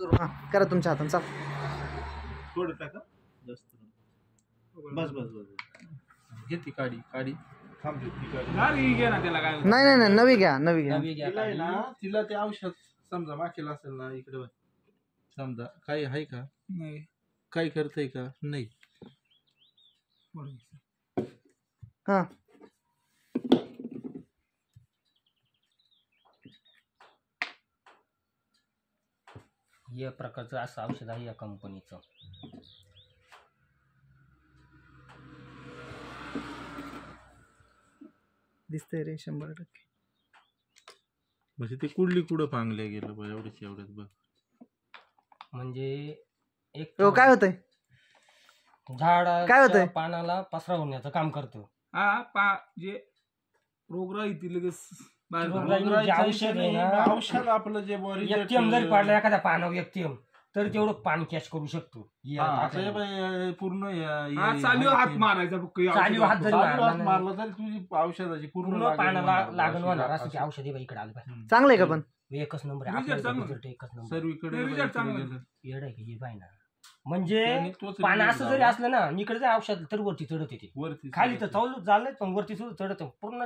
करा तुमच्या हाताने चाल. थोडं टाका जास्त. बस बस बस. घे ती काडी काडी थांब ती काडी घे ना. त्याला काय नाही नाही नाही नवी घ्या नवी घ्या. तिला आहे ना तिला ते औषध समजा माखेल असेल ना इकडे बघ. समजा काही आहे का नाही काही करतंय का नाही. हा या प्रकारचं असं औषध आहे या कंपनीचं. दिसतंय रे 100%. म्हणजे ते कुठली कुठं पांगल्या गेलं बघ एवढ्याच बघ. म्हणजे एक हो काय होतंय काय होतंय? झाड पानाला पसरा होण्याचं काम करतो. जे रोगराई लगेच औषध आहे ना, औषध आपलं जे एकटीएम जरी पाडलं एखाद्या पानावर एकटीएम तर तेवढं पाणी कॅच करू शकतो. पूर्ण चालू हात मारायचा चालू हात जरी मारला तरी तुझी औषधाची पूर्ण पानाला लागण होणार असं ते औषध इकडे आलं पाहिजे. चांगलं आहे का पण एकच नंबर Result आहे चांगलं. result एकच नंबर. सर्वीकडे Result चांगलं. येड आहे की हे पाय ना. म्हणजे तोच पानं result असं जरी लावा. असलं ना इकडे जर औषध तर वरती चढत येते. वरती खाली तर चालू झालंय पण वरती सुद्धा चढत पूर्ण